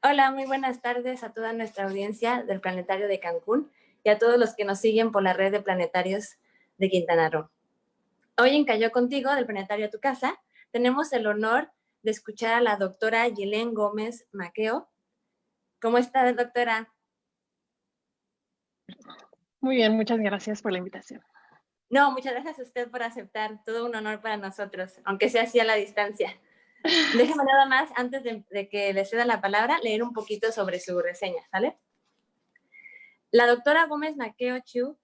Hola, muy buenas tardes a toda nuestra audiencia del Planetario de Cancún y a todos los que nos siguen por la red de planetarios de Quintana Roo. Hoy en Cayó Contigo, del Planetario a tu Casa, tenemos el honor de escuchar a la doctora Yilén Gómez Maqueo. ¿Cómo está, doctora? Muy bien, muchas gracias por la invitación. No, muchas gracias a usted por aceptar. Todo un honor para nosotros, aunque sea así a la distancia. Déjeme nada más, antes de que le ceda la palabra, leer un poquito sobre su reseña, ¿sale? La doctora Gómez Maqueo Chiu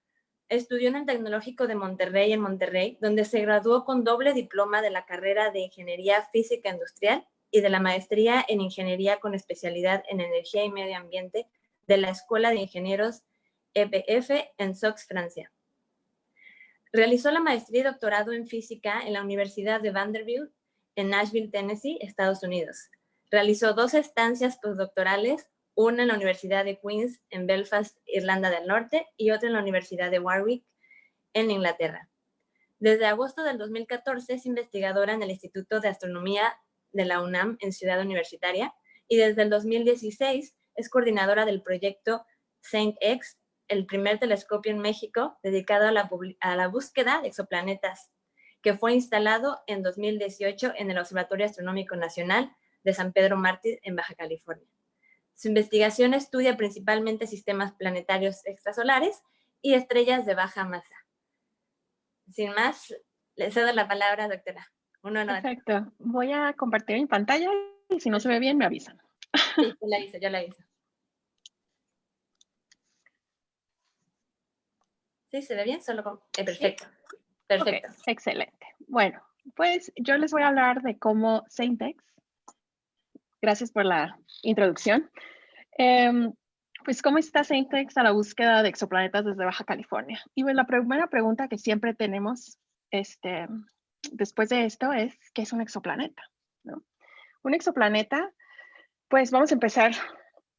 estudió en el Tecnológico de Monterrey, en Monterrey, donde se graduó con doble diploma de la carrera de Ingeniería Física Industrial y de la maestría en Ingeniería con especialidad en Energía y Medio Ambiente de la Escuela de Ingenieros EPF en Sox, Francia. Realizó la maestría y doctorado en Física en la Universidad de Vanderbilt en Nashville, Tennessee, Estados Unidos. Realizó 2 estancias postdoctorales, una en la Universidad de Queen's en Belfast, Irlanda del Norte, y otra en la Universidad de Warwick, en Inglaterra. Desde agosto del 2014 es investigadora en el Instituto de Astronomía de la UNAM en Ciudad Universitaria, y desde el 2016 es coordinadora del proyecto SAINT-X, el primer telescopio en México dedicado a la búsqueda de exoplanetas, que fue instalado en 2018 en el Observatorio Astronómico Nacional de San Pedro Mártir, en Baja California. Su investigación estudia principalmente sistemas planetarios extrasolares y estrellas de baja masa. Sin más, le cedo la palabra, doctora. Un honor. Perfecto. Voy a compartir mi pantalla y si no se ve bien, me avisan. Sí, yo la aviso. ¿Sí se ve bien? Perfecto. Sí. Perfecto. Okay, excelente. Bueno, pues yo les voy a hablar de cómo SAINT-X. Gracias por la introducción. Pues cómo está SAINT-X a la búsqueda de exoplanetas desde Baja California. Y bueno, la primera pregunta que siempre tenemos después de esto es, ¿qué es un exoplaneta? ¿No? Un exoplaneta, pues vamos a empezar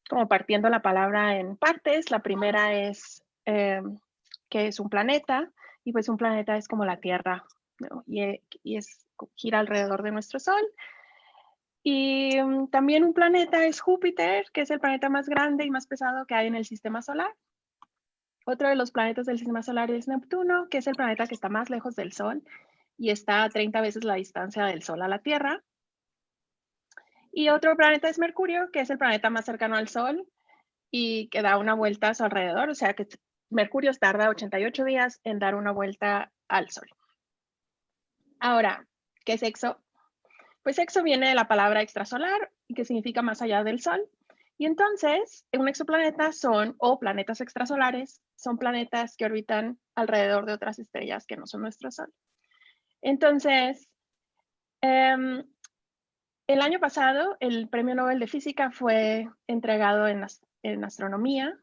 como partiendo la palabra en partes. La primera es que es un planeta, y pues un planeta es como la Tierra, ¿no? y gira alrededor de nuestro Sol. Y también un planeta es Júpiter, que es el planeta más grande y más pesado que hay en el sistema solar. Otro de los planetas del sistema solar es Neptuno, que es el planeta que está más lejos del Sol y está a 30 veces la distancia del Sol a la Tierra. Y otro planeta es Mercurio, que es el planeta más cercano al Sol y que da una vuelta a su alrededor, o sea que Mercurio tarda 88 días en dar una vuelta al Sol. Ahora, ¿qué es exo? Pues exo viene de la palabra extrasolar, que significa más allá del Sol. Y entonces, un exoplaneta o planetas extrasolares, son planetas que orbitan alrededor de otras estrellas que no son nuestro Sol. Entonces, el año pasado, el Premio Nobel de Física fue entregado en astronomía,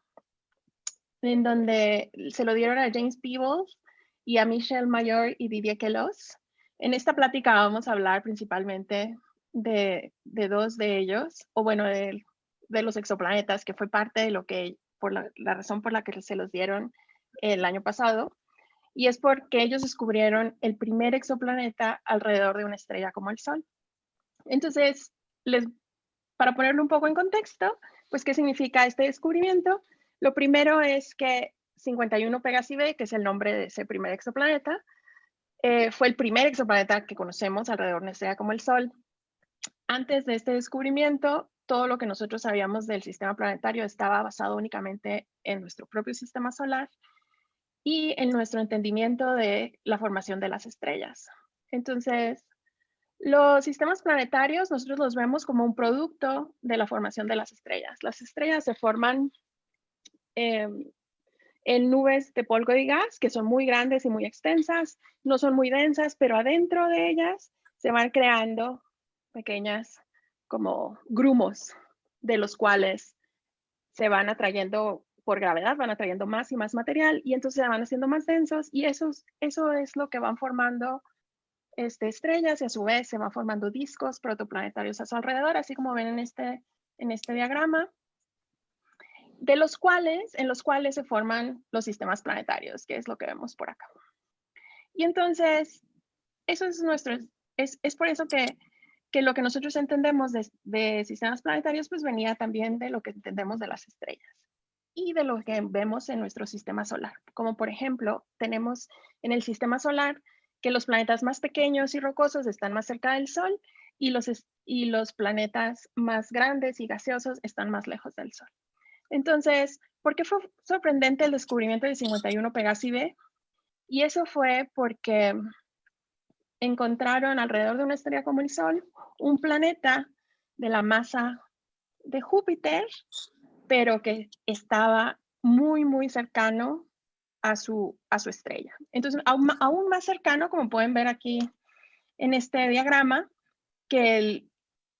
en donde se lo dieron a James Peebles y a Michel Mayor y Didier Queloz. En esta plática vamos a hablar principalmente de 2 de ellos, o bueno, de los exoplanetas, que fue parte de lo que, por la razón por la que se los dieron el año pasado, y es porque ellos descubrieron el primer exoplaneta alrededor de una estrella como el Sol. Entonces, para ponerlo un poco en contexto, pues, ¿qué significa este descubrimiento? Lo primero es que 51 Pegasi b, que es el nombre de ese primer exoplaneta, fue el primer exoplaneta que conocemos alrededor de una estrella como el Sol. Antes de este descubrimiento, todo lo que nosotros sabíamos del sistema planetario estaba basado únicamente en nuestro propio sistema solar y en nuestro entendimiento de la formación de las estrellas. Entonces, los sistemas planetarios nosotros los vemos como un producto de la formación de las estrellas. Las estrellas se forman en nubes de polvo y gas, que son muy grandes y muy extensas, no son muy densas, pero adentro de ellas se van creando pequeñas como grumos, de los cuales se van atrayendo por gravedad, van atrayendo más y más material, y entonces se van haciendo más densos, y eso es lo que van formando estrellas, y a su vez se van formando discos protoplanetarios a su alrededor, así como ven en este diagrama, en los cuales se forman los sistemas planetarios, que es lo que vemos por acá. Y entonces, eso es por eso que que lo que nosotros entendemos de sistemas planetarios, pues venía también de lo que entendemos de las estrellas y de lo que vemos en nuestro sistema solar. Como por ejemplo, tenemos en el sistema solar que los planetas más pequeños y rocosos están más cerca del Sol y los planetas más grandes y gaseosos están más lejos del Sol. Entonces, ¿por qué fue sorprendente el descubrimiento de 51 Pegasi b? Y eso fue porque encontraron alrededor de una estrella como el Sol un planeta de la masa de Júpiter, pero que estaba muy, muy cercano a su estrella. Entonces, aún más cercano, como pueden ver aquí en este diagrama, que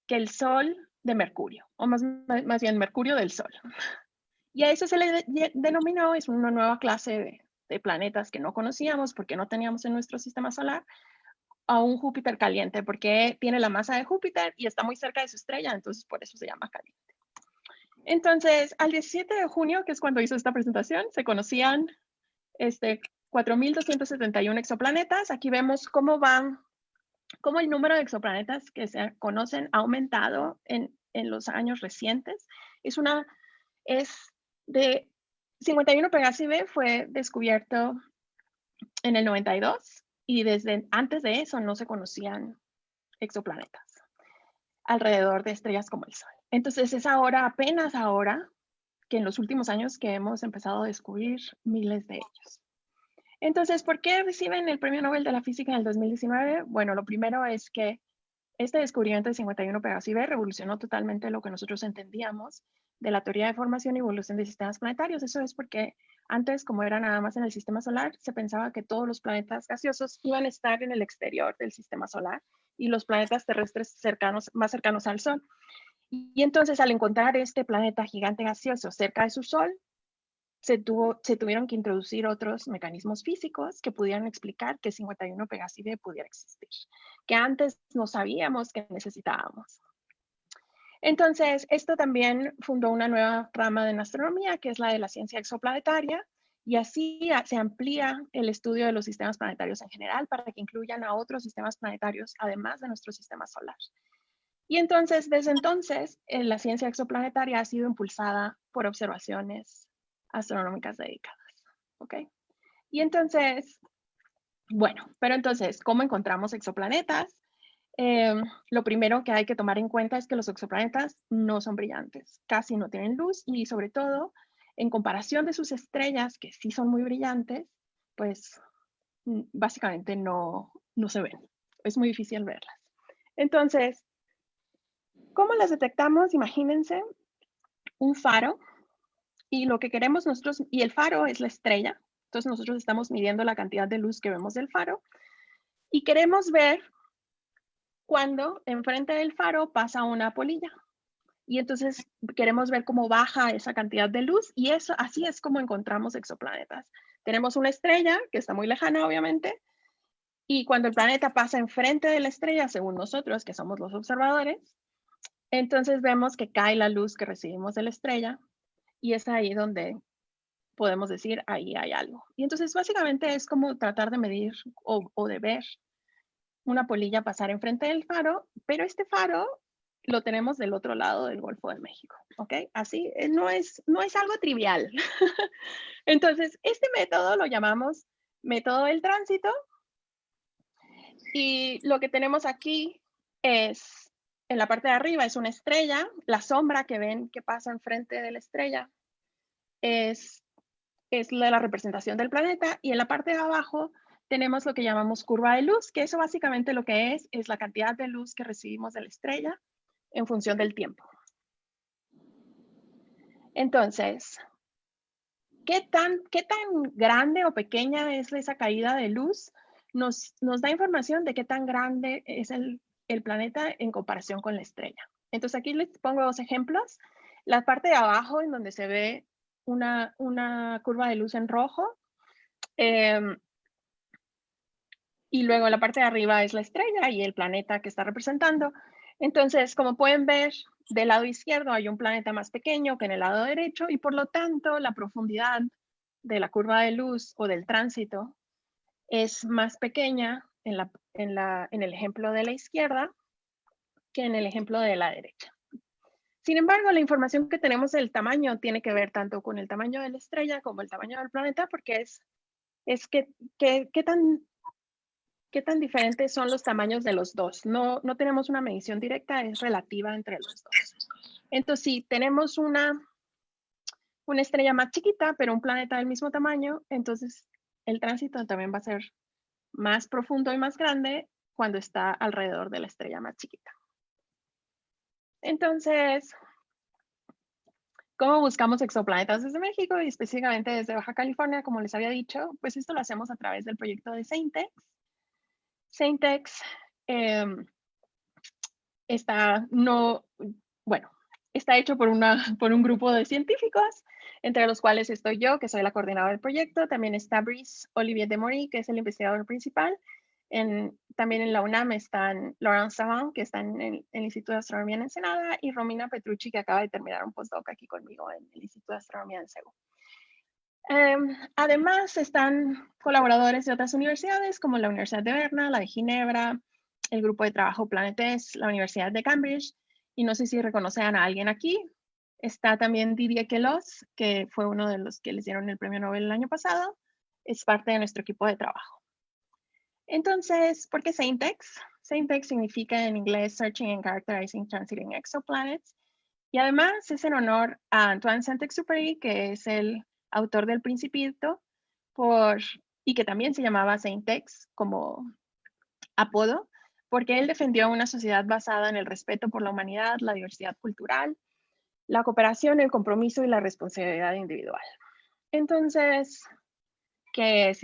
el Sol de Mercurio, o más bien Mercurio del Sol. Y a eso se le denominó, es una nueva clase de planetas que no conocíamos porque no teníamos en nuestro sistema solar, a un Júpiter caliente, porque tiene la masa de Júpiter y está muy cerca de su estrella, entonces por eso se llama caliente. Entonces, al 17 de junio, que es cuando hizo esta presentación, se conocían 4.271 exoplanetas. Aquí vemos cómo el número de exoplanetas que se conocen ha aumentado en los años recientes. Es de 51 Pegasi b fue descubierto en el 92 y desde antes de eso no se conocían exoplanetas alrededor de estrellas como el Sol. Entonces es ahora, apenas ahora, que en los últimos años que hemos empezado a descubrir miles de ellos. Entonces, ¿por qué reciben el Premio Nobel de la Física en el 2019? Bueno, lo primero es que este descubrimiento de 51 Pegasi b revolucionó totalmente lo que nosotros entendíamos de la teoría de formación y evolución de sistemas planetarios. Eso es porque antes, como era nada más en el sistema solar, se pensaba que todos los planetas gaseosos iban a estar en el exterior del sistema solar y los planetas terrestres más cercanos al Sol. Y entonces, al encontrar este planeta gigante gaseoso cerca de su Sol, se tuvieron que introducir otros mecanismos físicos que pudieran explicar que 51 Pegasi b pudiera existir, que antes no sabíamos que necesitábamos. Entonces, esto también fundó una nueva rama de astronomía, que es la de la ciencia exoplanetaria, y así se amplía el estudio de los sistemas planetarios en general para que incluyan a otros sistemas planetarios, además de nuestro sistema solar. Y entonces, desde entonces, la ciencia exoplanetaria ha sido impulsada por observaciones astronómicas dedicadas. ¿Ok? Y entonces, bueno, pero entonces, ¿cómo encontramos exoplanetas? Lo primero que hay que tomar en cuenta es que los exoplanetas no son brillantes, casi no tienen luz y sobre todo, en comparación de sus estrellas, que sí son muy brillantes, pues básicamente no se ven. Es muy difícil verlas. Entonces, ¿cómo las detectamos? Imagínense un faro y lo que queremos nosotros, y el faro es la estrella, entonces nosotros estamos midiendo la cantidad de luz que vemos del faro y queremos ver cuando enfrente del faro pasa una polilla. Y entonces queremos ver cómo baja esa cantidad de luz y así es como encontramos exoplanetas. Tenemos una estrella que está muy lejana, obviamente, y cuando el planeta pasa enfrente de la estrella, según nosotros, que somos los observadores, entonces vemos que cae la luz que recibimos de la estrella y es ahí donde podemos decir, ahí hay algo. Y entonces básicamente es como tratar de medir o de ver una polilla pasar enfrente del faro, pero este faro lo tenemos del otro lado del Golfo de México, ¿ok? Así no es algo trivial. Entonces, este método lo llamamos método del tránsito y lo que tenemos aquí es, en la parte de arriba es una estrella, la sombra que ven que pasa enfrente de la estrella es la representación del planeta y en la parte de abajo tenemos lo que llamamos curva de luz, que eso básicamente lo que es la cantidad de luz que recibimos de la estrella en función del tiempo. Entonces, ¿qué tan grande o pequeña es esa caída de luz? Nos da información de qué tan grande es el planeta en comparación con la estrella. Entonces, aquí les pongo dos ejemplos. La parte de abajo, en donde se ve una curva de luz en rojo, y luego la parte de arriba es la estrella y el planeta que está representando. Entonces, como pueden ver, del lado izquierdo hay un planeta más pequeño que en el lado derecho y por lo tanto la profundidad de la curva de luz o del tránsito es más pequeña en el ejemplo de la izquierda que en el ejemplo de la derecha. Sin embargo, la información que tenemos del tamaño tiene que ver tanto con el tamaño de la estrella como el tamaño del planeta, porque es qué tan diferentes son los tamaños de los dos. No tenemos una medición directa, es relativa entre los dos. Entonces, si tenemos una estrella más chiquita, pero un planeta del mismo tamaño, entonces el tránsito también va a ser más profundo y más grande cuando está alrededor de la estrella más chiquita. Entonces, ¿cómo buscamos exoplanetas desde México y específicamente desde Baja California? Como les había dicho, pues esto lo hacemos a través del proyecto de Saintex. Saintex está hecho por un grupo de científicos, entre los cuales estoy yo, que soy la coordinadora del proyecto. También está Brice Olivier de Maury, que es el investigador principal. También en la UNAM están Laurent Savant, que está en el Instituto de Astronomía en Ensenada, y Romina Petrucci, que acaba de terminar un postdoc aquí conmigo en el Instituto de Astronomía en CEU. Además, están colaboradores de otras universidades, como la Universidad de Berna, la de Ginebra, el grupo de trabajo Planetes, la Universidad de Cambridge, y no sé si reconocen a alguien aquí. Está también Didier Queloz, que fue uno de los que les dieron el premio Nobel el año pasado. Es parte de nuestro equipo de trabajo. Entonces, ¿por qué Saintex? Saintex significa en inglés Searching and Characterizing Transiting Exoplanets. Y además es en honor a Antoine Saint-Exupéry, que es el autor del Principito, y que también se llamaba Saintex como apodo, porque él defendió una sociedad basada en el respeto por la humanidad, la diversidad cultural, la cooperación, el compromiso y la responsabilidad individual. Entonces, ¿qué es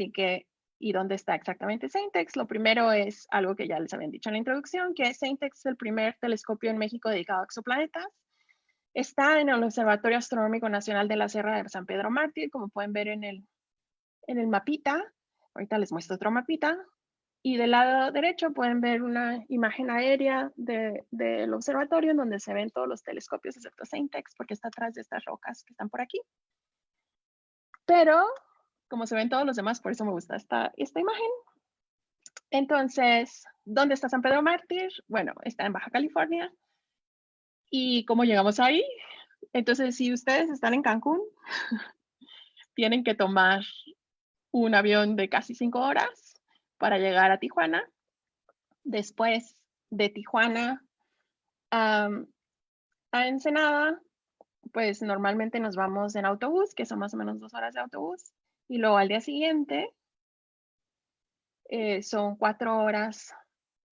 y dónde está exactamente Saintex? Lo primero es algo que ya les habían dicho en la introducción, que Saintex es el primer telescopio en México dedicado a exoplanetas. Está en el Observatorio Astronómico Nacional de la Sierra de San Pedro Mártir, como pueden ver en el mapita. Ahorita les muestro otro mapita. Y del lado derecho pueden ver una imagen aérea del observatorio en donde se ven todos los telescopios excepto Saintex, porque está atrás de estas rocas que están por aquí. Pero, como se ven todos los demás, por eso me gusta esta imagen. Entonces, ¿dónde está San Pedro Mártir? Bueno, está en Baja California. ¿Y cómo llegamos ahí? Entonces, si ustedes están en Cancún, tienen que tomar un avión de casi 5 horas para llegar a Tijuana. Después de Tijuana a Ensenada, pues normalmente nos vamos en autobús, que son más o menos 2 horas de autobús. Y luego al día siguiente son 4 horas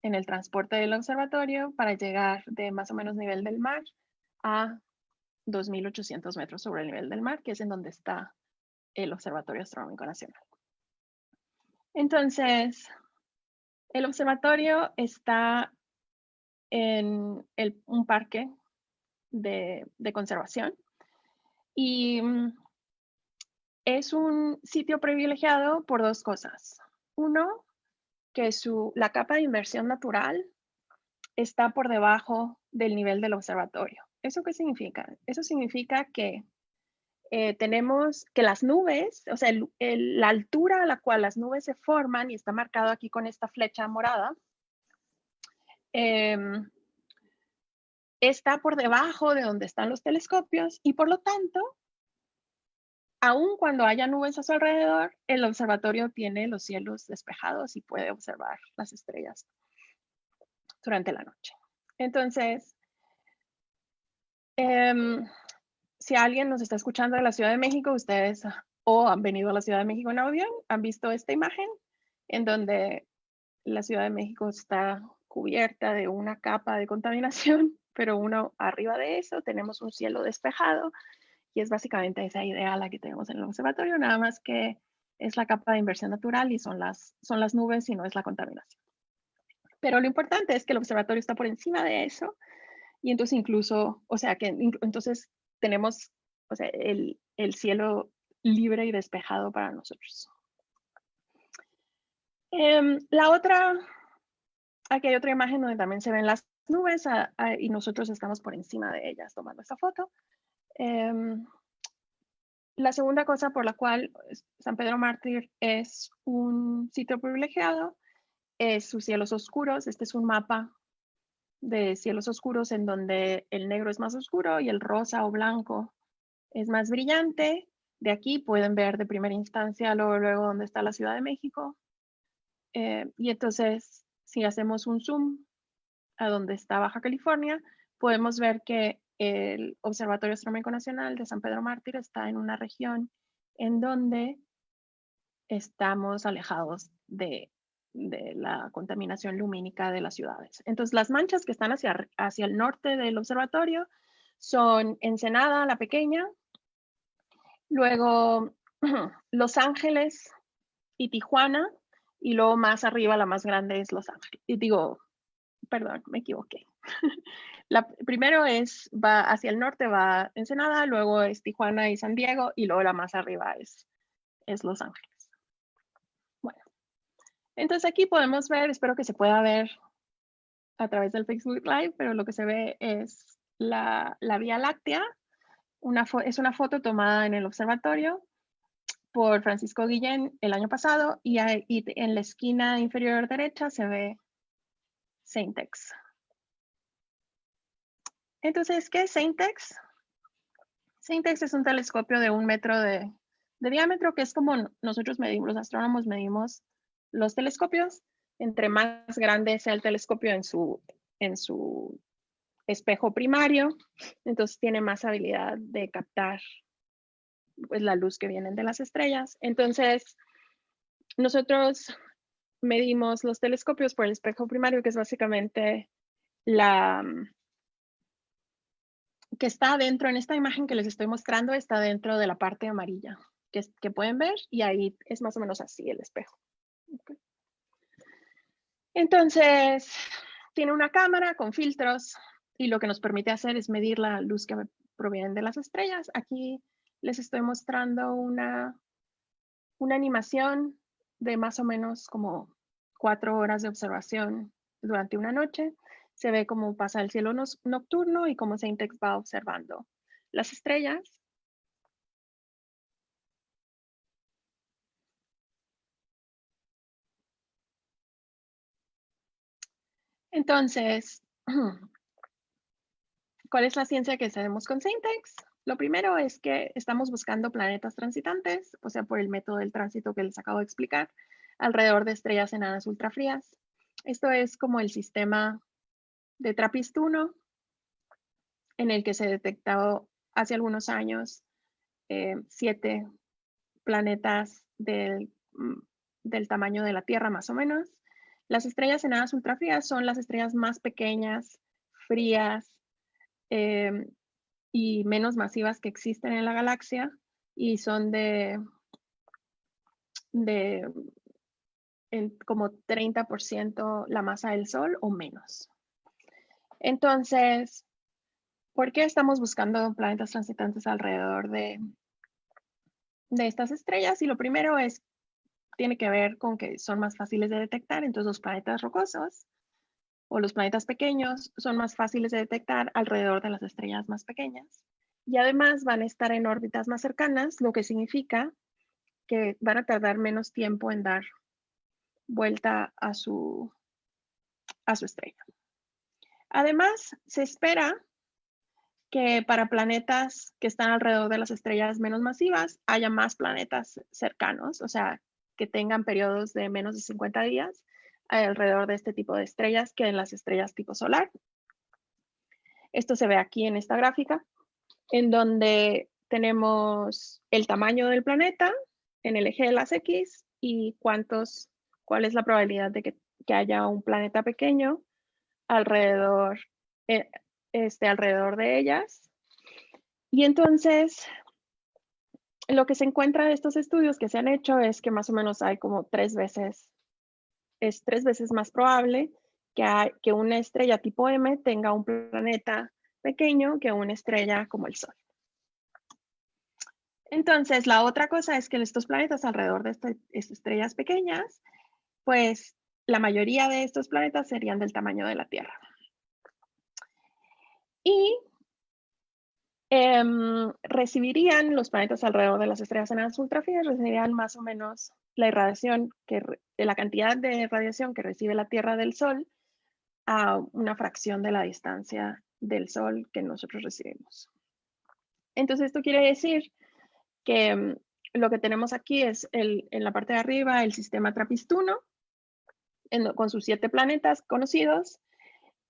en el transporte del observatorio para llegar de más o menos nivel del mar a 2.800 metros sobre el nivel del mar, que es en donde está el Observatorio Astronómico Nacional. Entonces, el observatorio está en un parque de conservación y es un sitio privilegiado por 2 cosas. Uno, que la capa de inversión natural está por debajo del nivel del observatorio. ¿Eso qué significa? Eso significa que tenemos que las nubes, o sea, la altura a la cual las nubes se forman, y está marcado aquí con esta flecha morada, está por debajo de donde están los telescopios, y por lo tanto, aun cuando haya nubes a su alrededor, el observatorio tiene los cielos despejados y puede observar las estrellas durante la noche. Entonces, si alguien nos está escuchando de la Ciudad de México, ustedes o han venido a la Ciudad de México en avión, han visto esta imagen en donde la Ciudad de México está cubierta de una capa de contaminación, pero arriba de eso tenemos un cielo despejado, y es básicamente esa idea la que tenemos en el observatorio, nada más que es la capa de inversión natural y son las nubes y no es la contaminación. Pero lo importante es que el observatorio está por encima de eso, y entonces entonces tenemos, el cielo libre y despejado para nosotros. Aquí hay otra imagen donde también se ven las nubes y nosotros estamos por encima de ellas tomando esta foto. La segunda cosa por la cual San Pedro Mártir es un sitio privilegiado es sus cielos oscuros. Este es un mapa de cielos oscuros en donde el negro es más oscuro y el rosa o blanco es más brillante. De aquí pueden ver de primera instancia luego dónde está la Ciudad de México. Y entonces, si hacemos un zoom a donde está Baja California, podemos ver que el Observatorio Astronómico Nacional de San Pedro Mártir está en una región en donde estamos alejados de la contaminación lumínica de las ciudades. Entonces, las manchas que están hacia el norte del observatorio son Ensenada, la pequeña, luego Los Ángeles y Tijuana, y luego más arriba la más grande es Los Ángeles. Y digo, perdón, me equivoqué. Primero va hacia el norte, va Ensenada, luego es Tijuana y San Diego, y luego la más arriba es Los Ángeles. Bueno, entonces aquí podemos ver, espero que se pueda ver a través del Facebook Live, pero lo que se ve es la Vía Láctea. Es una foto tomada en el observatorio por Francisco Guillén el año pasado, y en la esquina inferior derecha se ve Saint-X. Entonces, ¿qué es Saint-X? Saint-X es un telescopio de 1 metro de diámetro, que es como nosotros medimos, los astrónomos medimos los telescopios. Entre más grande sea el telescopio en su espejo primario, entonces tiene más habilidad de captar pues, la luz que viene de las estrellas. Entonces, nosotros medimos los telescopios por el espejo primario, que es básicamente que está dentro, en esta imagen que les estoy mostrando, está dentro de la parte amarilla que pueden ver, y ahí es más o menos así el espejo. Okay. Entonces, tiene una cámara con filtros, y lo que nos permite hacer es medir la luz que proviene de las estrellas. Aquí les estoy mostrando una animación de más o menos como 4 horas de observación durante una noche. Se ve cómo pasa el cielo nocturno y cómo Saint-X va observando las estrellas. Entonces, ¿cuál es la ciencia que sabemos con Saint-X? Lo primero es que estamos buscando planetas transitantes, o sea, por el método del tránsito que les acabo de explicar, alrededor de estrellas enanas ultrafrías. Esto es como el sistema de TRAPPIST-1, en el que se detectó hace algunos años 7 planetas del tamaño de la Tierra, más o menos. Las estrellas enanas ultrafrías son las estrellas más pequeñas, frías y menos masivas que existen en la galaxia, y son como 30% la masa del Sol o menos. Entonces, ¿por qué estamos buscando planetas transitantes alrededor de estas estrellas? Y lo primero tiene que ver con que son más fáciles de detectar. Entonces, los planetas rocosos o los planetas pequeños son más fáciles de detectar alrededor de las estrellas más pequeñas. Y además van a estar en órbitas más cercanas, lo que significa que van a tardar menos tiempo en dar vuelta a su estrella. Además, se espera que para planetas que están alrededor de las estrellas menos masivas haya más planetas cercanos, o sea, que tengan periodos de menos de 50 días alrededor de este tipo de estrellas que en las estrellas tipo solar. Esto se ve aquí en esta gráfica, en donde tenemos el tamaño del planeta en el eje de las X y cuál es la probabilidad de que haya un planeta pequeño alrededor de ellas. Y entonces, lo que se encuentra de estos estudios que se han hecho es que más o menos hay como 3 veces más probable que una estrella tipo M tenga un planeta pequeño que una estrella como el Sol. Entonces, la otra cosa es que estos planetas alrededor de estas estrellas pequeñas, pues la mayoría de estos planetas serían del tamaño de la Tierra. Y recibirían los planetas alrededor de las estrellas enanas ultrafrías, recibirían más o menos la cantidad de radiación que recibe la Tierra del Sol a una fracción de la distancia del Sol que nosotros recibimos. Entonces, esto quiere decir que lo que tenemos aquí es en la parte de arriba el sistema Trappist-1 con sus 7 planetas conocidos,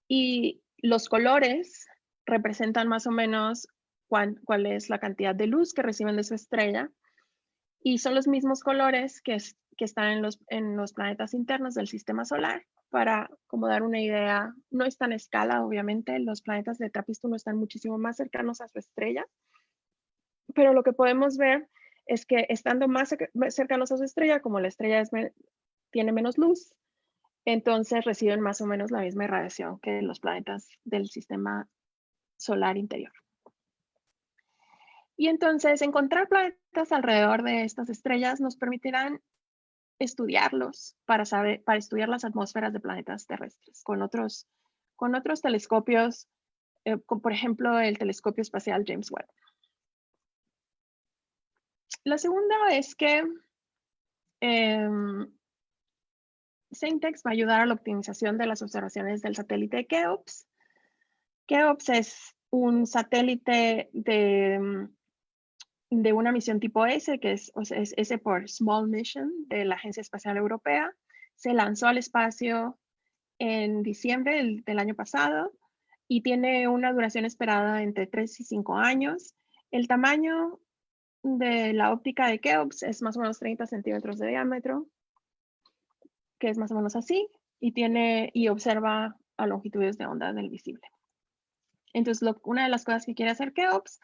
y los colores representan más o menos cuál es la cantidad de luz que reciben de su estrella, y son los mismos colores que están en los planetas internos del sistema solar. Para como dar una idea, no está en escala, obviamente, los planetas de Trappist-1 están muchísimo más cercanos a su estrella, pero lo que podemos ver es que estando más cercanos a su estrella, como la estrella tiene menos luz, entonces reciben más o menos la misma irradiación que los planetas del sistema solar interior. Y entonces encontrar planetas alrededor de estas estrellas nos permitirán estudiarlos para estudiar las atmósferas de planetas terrestres con otros telescopios, como por ejemplo el telescopio espacial James Webb. La segunda es que SAINTEX va a ayudar a la optimización de las observaciones del satélite Keops. Keops es un satélite de una misión tipo S, que es S por Small Mission, de la Agencia Espacial Europea. Se lanzó al espacio en diciembre del año pasado y tiene una duración esperada entre 3 y 5 años. El tamaño de la óptica de Keops es más o menos 30 centímetros de diámetro, que es más o menos así, y observa a longitudes de onda del visible. Entonces, una de las cosas que quiere hacer Keops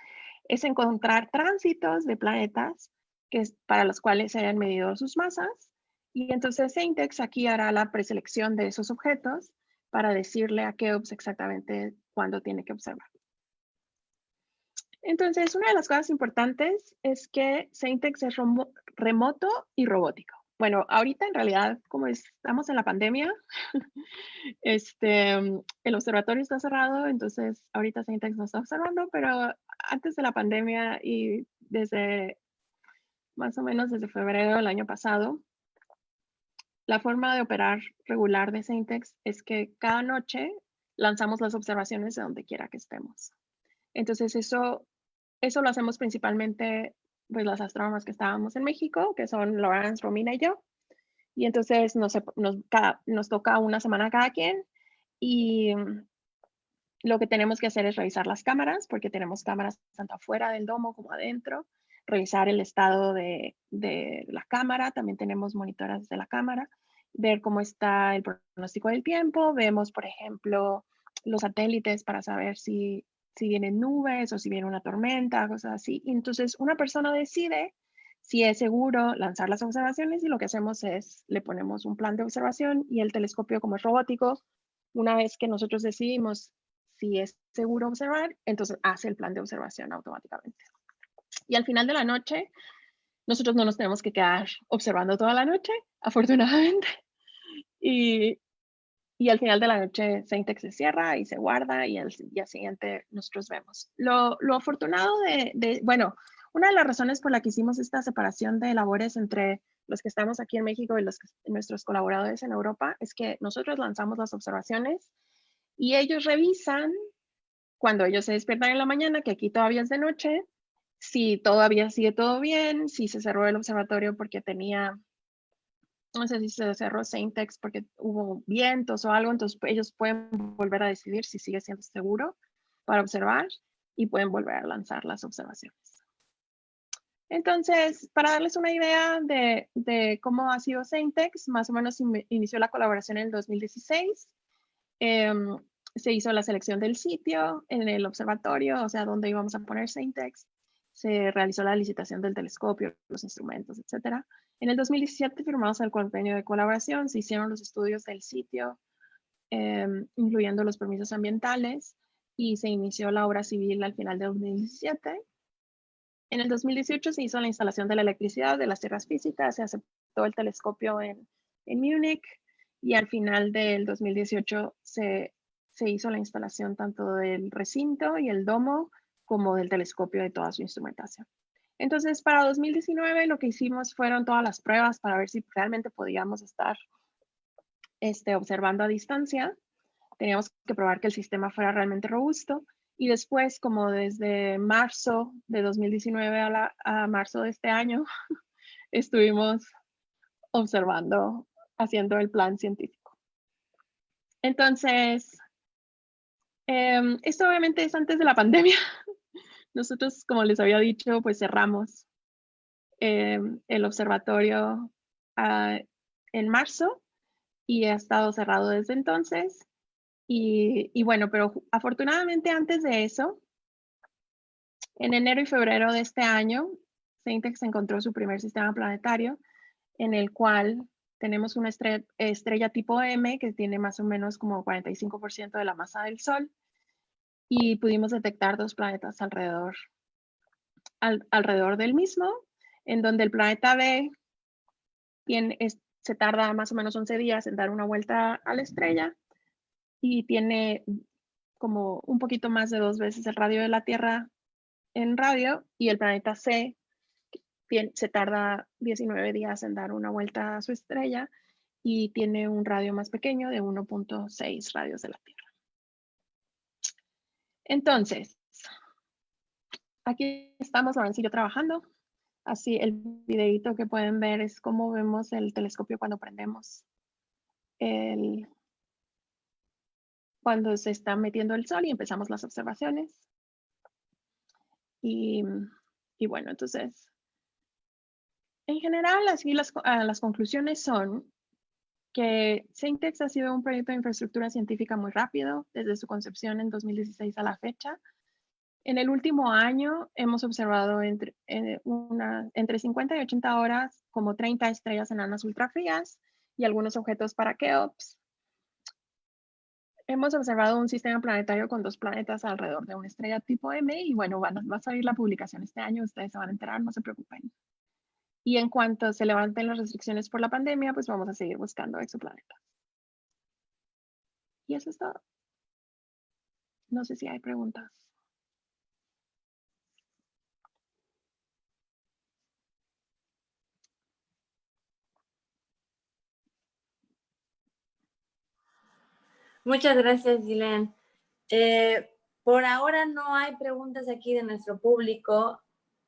es encontrar tránsitos de planetas para los cuales se hayan medido sus masas, y entonces SAINTEX aquí hará la preselección de esos objetos para decirle a Keops exactamente cuándo tiene que observar. Entonces, una de las cosas importantes es que SAINTEX es remoto y robótico. Bueno, ahorita en realidad, como estamos en la pandemia, el observatorio está cerrado, entonces ahorita SAINTEX no está observando, pero antes de la pandemia y más o menos desde febrero del año pasado, la forma de operar regular de SAINTEX es que cada noche lanzamos las observaciones de donde quiera que estemos. Entonces eso lo hacemos principalmente pues las astrónomas que estábamos en México, que son Laurence, Romina y yo. Y entonces nos toca una semana cada quien, y lo que tenemos que hacer es revisar las cámaras, porque tenemos cámaras tanto afuera del domo como adentro, revisar el estado de la cámara, también tenemos monitoras de la cámara, ver cómo está el pronóstico del tiempo, vemos, por ejemplo, los satélites para saber si vienen nubes o si viene una tormenta, cosas así. Y entonces una persona decide si es seguro lanzar las observaciones, y lo que hacemos es le ponemos un plan de observación, y el telescopio, como es robótico, una vez que nosotros decidimos si es seguro observar, entonces hace el plan de observación automáticamente. Y al final de la noche, nosotros no nos tenemos que quedar observando toda la noche, afortunadamente. Y al final de la noche, SAINTEX se cierra y se guarda, y al día siguiente nosotros vemos. Lo afortunado bueno, una de las razones por la que hicimos esta separación de labores entre los que estamos aquí en México y nuestros colaboradores en Europa es que nosotros lanzamos las observaciones y ellos revisan cuando ellos se despiertan en la mañana, que aquí todavía es de noche, si todavía sigue todo bien, si se cerró el observatorio porque no sé si se cerró SAINTEX porque hubo vientos o algo, entonces ellos pueden volver a decidir si sigue siendo seguro para observar, y pueden volver a lanzar las observaciones. Entonces, para darles una idea de cómo ha sido SAINTEX, más o menos inició la colaboración en el 2016. Se hizo la selección del sitio en el observatorio, o sea, dónde íbamos a poner SAINTEX. Se realizó la licitación del telescopio, los instrumentos, etc. En el 2017 firmamos el convenio de colaboración, se hicieron los estudios del sitio, incluyendo los permisos ambientales, y se inició la obra civil al final de 2017. En el 2018 se hizo la instalación de la electricidad, de las tierras físicas, se aceptó el telescopio en Múnich, y al final del 2018 se hizo la instalación tanto del recinto y el domo como del telescopio, de toda su instrumentación. Entonces, para 2019 lo que hicimos fueron todas las pruebas para ver si realmente podíamos estar observando a distancia. teníamos que probar que el sistema fuera realmente robusto. Y después, como desde marzo de 2019 a marzo de este año, estuvimos observando, haciendo el plan científico. Entonces, esto obviamente es antes de la pandemia. Nosotros, como les había dicho, pues cerramos el observatorio en marzo y ha estado cerrado desde entonces. Y bueno, pero afortunadamente antes de eso, en enero y febrero de este año, Saintex encontró su primer sistema planetario en el cual tenemos una estrella tipo M que tiene más o menos como 45% de la masa del Sol y pudimos detectar 2 planetas alrededor del mismo, en donde el planeta B se tarda más o menos 11 días en dar una vuelta a la estrella y tiene como un poquito más de 2 veces el radio de la Tierra en radio, y el planeta C se tarda 19 días en dar una vuelta a su estrella y tiene un radio más pequeño de 1.6 radios de la Tierra. Entonces, aquí estamos Lorenzo y yo trabajando. Así el videito que pueden ver es cómo vemos el telescopio cuando prendemos cuando se está metiendo el sol y empezamos las observaciones. Y bueno, entonces, en general, así las conclusiones son que Saintex ha sido un proyecto de infraestructura científica muy rápido desde su concepción en 2016 a la fecha. En el último año hemos observado entre 50 y 80 horas como 30 estrellas enanas ultrafrías y algunos objetos para Keops. Hemos observado un sistema planetario con 2 planetas alrededor de una estrella tipo M y bueno, va a salir la publicación este año, ustedes se van a enterar, no se preocupen. Y en cuanto se levanten las restricciones por la pandemia, pues vamos a seguir buscando exoplanetas. Y eso es todo. No sé si hay preguntas. Muchas gracias, Gillian. Por ahora no hay preguntas aquí de nuestro público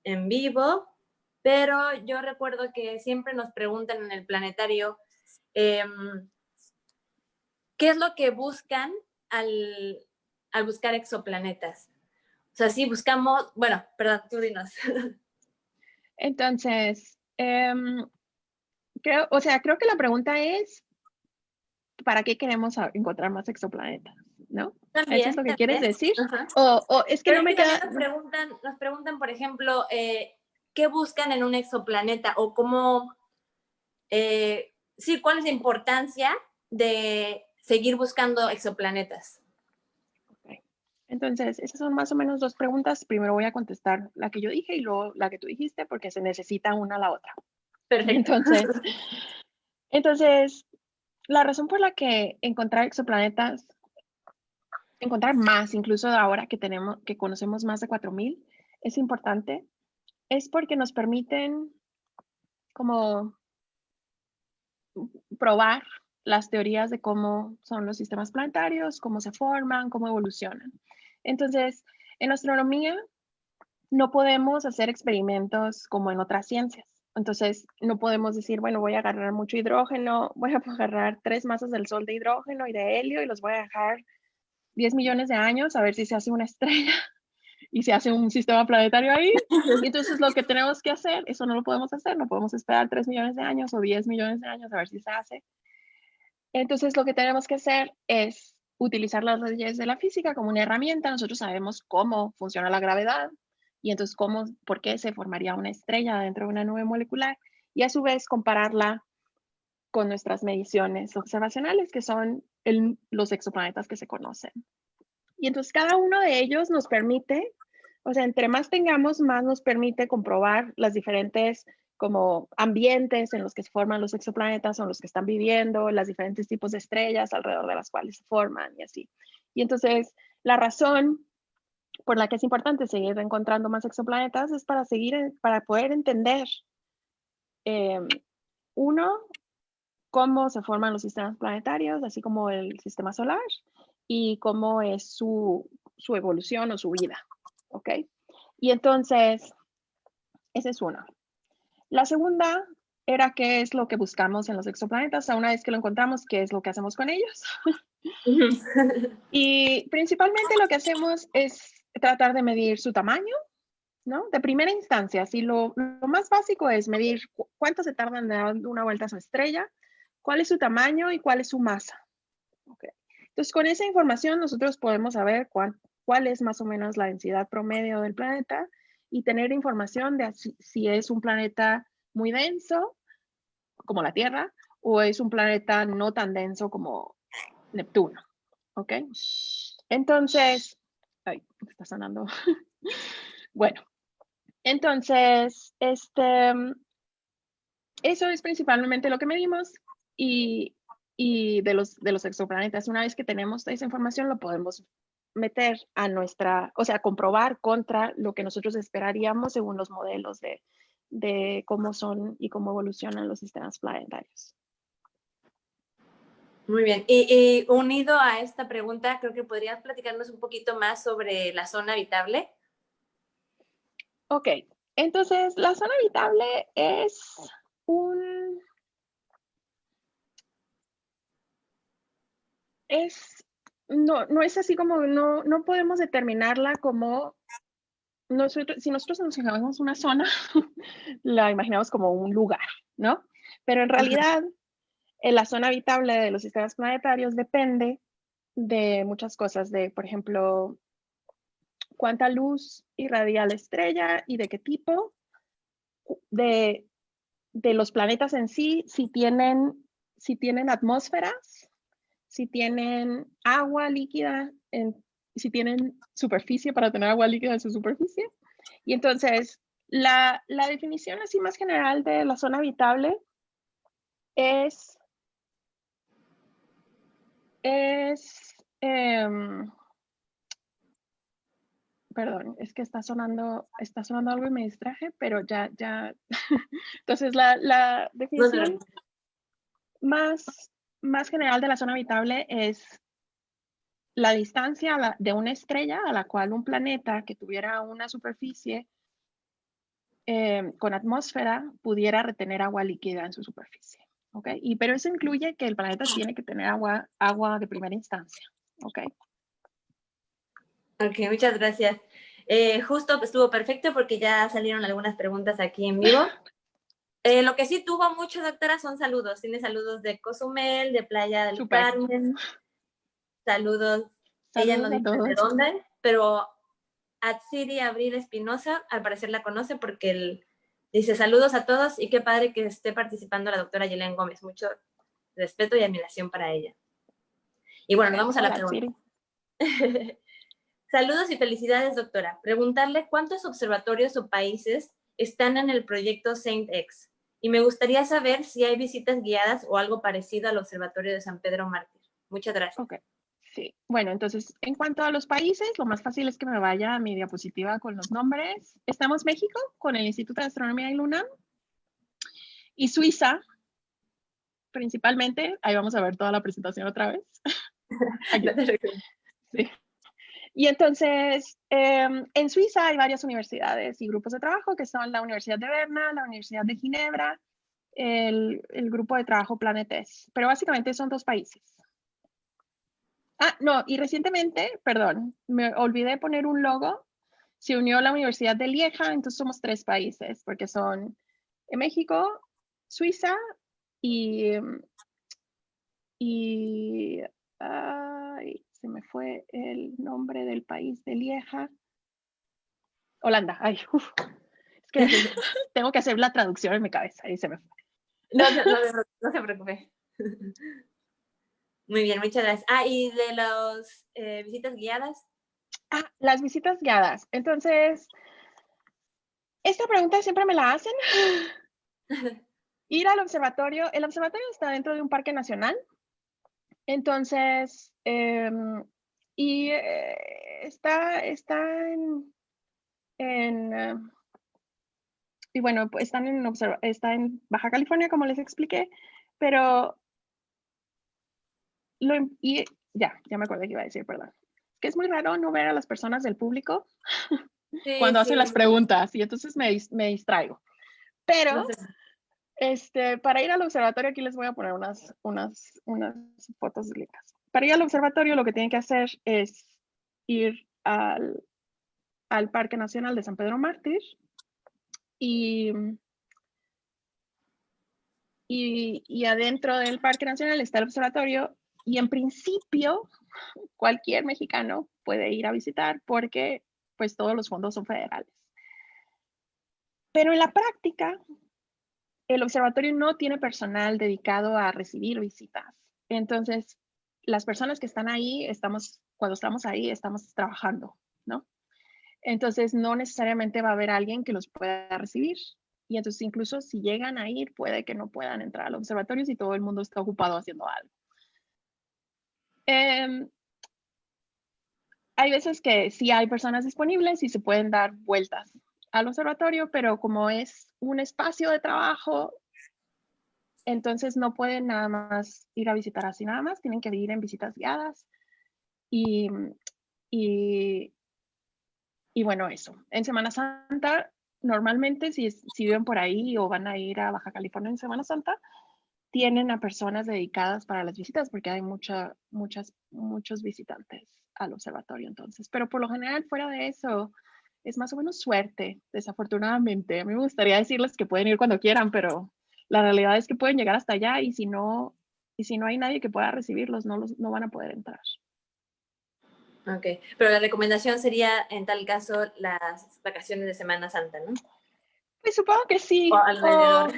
en vivo, pero yo recuerdo que siempre nos preguntan en el planetario qué es lo que buscan al buscar exoplanetas. O sea, sí buscamos, bueno, perdón, tú dinos. Entonces, creo que la pregunta es, ¿para qué queremos encontrar más exoplanetas? ¿No? También, ¿Eso es lo que tal quieres vez. decir? Ajá. O es que Pero no es me que también queda... nos preguntan, por ejemplo, ¿qué buscan en un exoplaneta? O cómo, sí, ¿cuál es la importancia de seguir buscando exoplanetas? Okay. Entonces, esas son más o menos 2 preguntas. Primero voy a contestar la que yo dije y luego la que tú dijiste, porque se necesita una a la otra. Perfecto. Entonces, la razón por la que encontrar exoplanetas, encontrar más, incluso ahora que conocemos más de 4000, es importante, es porque nos permiten como probar las teorías de cómo son los sistemas planetarios, cómo se forman, cómo evolucionan. Entonces, en astronomía no podemos hacer experimentos como en otras ciencias. Entonces, no podemos decir, bueno, voy a agarrar mucho hidrógeno, voy a agarrar 3 masas del Sol de hidrógeno y de helio y los voy a dejar 10 millones de años a ver si se hace una estrella y se hace un sistema planetario ahí. Y entonces lo que tenemos que hacer, eso no lo podemos hacer, no podemos esperar 3 millones de años o 10 millones de años a ver si se hace. Entonces lo que tenemos que hacer es utilizar las leyes de la física como una herramienta. Nosotros sabemos cómo funciona la gravedad y entonces por qué se formaría una estrella dentro de una nube molecular y a su vez compararla con nuestras mediciones observacionales, que son los exoplanetas que se conocen. Y entonces cada uno de ellos nos permite, o sea, entre más tengamos, más nos permite comprobar las diferentes como ambientes en los que se forman los exoplanetas, o en los que están viviendo, los diferentes tipos de estrellas alrededor de las cuales se forman y así. Y entonces la razón por la que es importante seguir encontrando más exoplanetas es para poder entender, uno, cómo se forman los sistemas planetarios, así como el sistema solar, y cómo es su evolución o su vida, ¿ok? Y entonces, esa es una. La segunda era qué es lo que buscamos en los exoplanetas. Una vez que lo encontramos, qué es lo que hacemos con ellos. Y principalmente lo que hacemos es tratar de medir su tamaño, ¿no? De primera instancia, si lo más básico es medir cuánto se tardan dando una vuelta a su estrella, cuál es su tamaño y cuál es su masa. Okay. Entonces, con esa información nosotros podemos saber cuál es más o menos la densidad promedio del planeta y tener información de si es un planeta muy denso, como la Tierra, o es un planeta no tan denso como Neptuno. ¿Ok? Entonces, ay, está sonando. Bueno, entonces, eso es principalmente lo que medimos y de los exoplanetas. Una vez que tenemos esa información, lo podemos meter a o sea, comprobar contra lo que nosotros esperaríamos según los modelos de cómo son y cómo evolucionan los sistemas planetarios. Muy bien. Y unido a esta pregunta, creo que podrías platicarnos un poquito más sobre la zona habitable. Ok, entonces la zona habitable es no es así como, no podemos determinarla como, si nosotros nos imaginamos una zona, la imaginamos como un lugar, ¿no? Pero en realidad, la zona habitable de los sistemas planetarios depende de muchas cosas, por ejemplo, cuánta luz irradia la estrella y de qué tipo, de los planetas en sí, si tienen atmósferas, si tienen agua líquida, si tienen superficie para tener agua líquida en su superficie. Y entonces, la definición así más general de la zona habitable es perdón, es que está sonando algo y me distraje, pero ya. Entonces, la definición más general de la zona habitable es la distancia de una estrella a la cual un planeta que tuviera una superficie con atmósfera pudiera retener agua líquida en su superficie. ¿Okay? Pero eso incluye que el planeta tiene que tener agua de primera instancia. ¿Okay? Ok, muchas gracias. Justo estuvo perfecto porque ya salieron algunas preguntas aquí en vivo. Lo que sí tuvo mucho, doctora, son saludos. Tiene saludos de Cozumel, de Playa del Super. Carmen. Saludos. Ella no Saludos a dice de todos. dónde, pero Atsiri Abril Espinosa, al parecer la conoce porque él dice saludos a todos y qué padre que esté participando la doctora Yelén Gómez. Mucho respeto y admiración para ella. Y bueno, nos vamos a la pregunta. Saludos y felicidades, doctora. Preguntarle cuántos observatorios o países están en el proyecto SaintX. Y me gustaría saber si hay visitas guiadas o algo parecido al Observatorio de San Pedro Mártir. Muchas gracias. Ok, sí. Bueno, entonces, en cuanto a los países, lo más fácil es que me vaya a mi diapositiva con los nombres. Estamos México, con el Instituto de Astronomía y Luna. Y Suiza, principalmente. Ahí vamos a ver toda la presentación otra vez. Aquí. Sí. Y entonces, en Suiza hay varias universidades y grupos de trabajo que son la Universidad de Berna, la Universidad de Ginebra, el grupo de trabajo Planetes. Pero básicamente son 2 países. Ah, no, y recientemente, perdón, me olvidé poner un logo. Se unió la Universidad de Lieja, entonces somos 3 países, porque son México, Suiza y ay, se me fue el nombre del país de Lieja. Holanda, ay, es que tengo que hacer la traducción en mi cabeza y se me fue. No se preocupe. Muy bien, muchas gracias. Ah, y de las visitas guiadas. Ah, las visitas guiadas. Entonces, esta pregunta siempre me la hacen. Ir al observatorio. El observatorio está dentro de un parque nacional. Entonces, y está y bueno, pues está en Baja California, como les expliqué, pero ya me acordé que iba a decir, perdón. Que es muy raro no ver a las personas del público Sí, cuando hacen las sí, preguntas y entonces me distraigo. no Pero sé. para ir al observatorio, aquí les voy a poner unas fotos lindas. Para ir al observatorio lo que tienen que hacer es ir al Parque Nacional de San Pedro Mártir y, y adentro del Parque Nacional está el observatorio y en principio cualquier mexicano puede ir a visitar porque pues todos los fondos son federales. Pero en la práctica, el observatorio no tiene personal dedicado a recibir visitas. Entonces, las personas que están ahí, cuando estamos ahí, estamos trabajando, ¿no? Entonces, no necesariamente va a haber alguien que los pueda recibir. Y entonces, incluso si llegan a ir, puede que no puedan entrar al observatorio si todo el mundo está ocupado haciendo algo. Hay veces que sí hay personas disponibles y se pueden dar vueltas al observatorio, pero como es un espacio de trabajo, entonces no pueden nada más ir a visitar así nada más, tienen que ir en visitas guiadas y, y, y bueno, eso. En Semana Santa, normalmente si viven por ahí o van a ir a Baja California en Semana Santa, tienen a personas dedicadas para las visitas porque hay muchos visitantes al observatorio entonces. Pero por lo general, fuera de eso, es más o menos suerte, desafortunadamente. A mí me gustaría decirles que pueden ir cuando quieran, pero la realidad es que pueden llegar hasta allá y si no hay nadie que pueda recibirlos, no van a poder entrar. Ok, pero la recomendación sería en tal caso las vacaciones de Semana Santa, ¿no? Pues supongo que O sí. alrededor.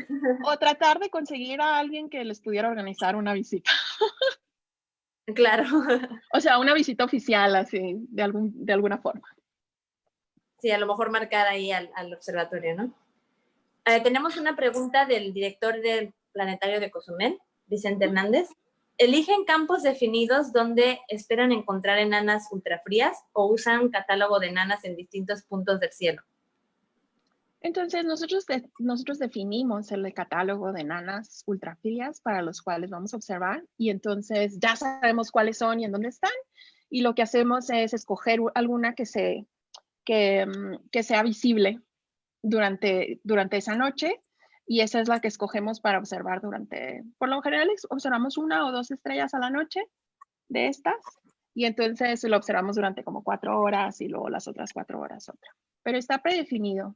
O tratar de conseguir a alguien que les pudiera organizar una visita. Claro. O sea, una visita oficial, así, de alguna forma. Sí, a lo mejor marcar ahí al observatorio, ¿no? Tenemos una pregunta del director del Planetario de Cozumel, Vicente Hernández. ¿Eligen campos definidos donde esperan encontrar enanas ultrafrías o usan catálogo de enanas en distintos puntos del cielo? Entonces, nosotros definimos el catálogo de enanas ultrafrías para los cuales vamos a observar y entonces ya sabemos cuáles son y en dónde están. Y lo que hacemos es escoger alguna que sea visible durante esa noche y esa es la que escogemos para observar por lo general observamos 1 o 2 estrellas a la noche de estas y entonces lo observamos durante como 4 horas y luego las otras 4 horas otra. Pero está predefinido.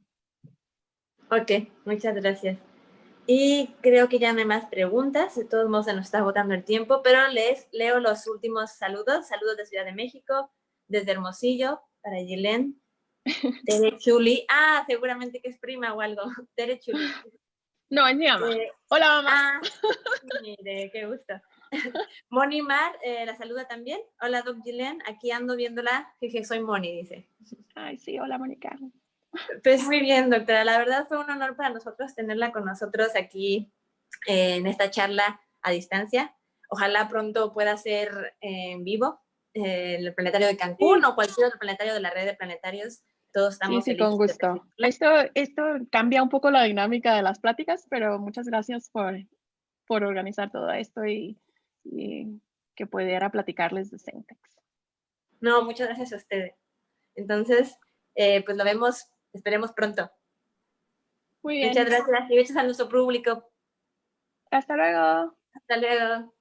Ok, muchas gracias. Y creo que ya no hay más preguntas. De todos modos, se nos está agotando el tiempo, pero les leo los últimos saludos. Saludos de Ciudad de México, desde Hermosillo, para Gilén. Tere Chuli. Ah, seguramente que es prima o algo. Tere Chuli. No, es mi mamá. Hola, mamá. Mire, qué gusto. Moni Mar, la saluda también. Hola, Doc Gilén. Aquí ando viéndola. Jeje, soy Moni, dice. Ay, sí, hola, Mónica. Pues muy bien, doctora. La verdad fue un honor para nosotros tenerla con nosotros aquí en esta charla a distancia. Ojalá pronto pueda ser en vivo en el planetario de Cancún Sí. o cualquier otro planetario de la red de planetarios. Todos estamos Sí, felices con gusto. Esto cambia un poco la dinámica de las pláticas, pero muchas gracias por organizar todo esto y que pudiera platicarles de Sentex. No, muchas gracias a ustedes. Entonces, pues lo vemos, esperemos pronto. Muy bien. Muchas gracias y besos a nuestro público. Hasta luego. Hasta luego.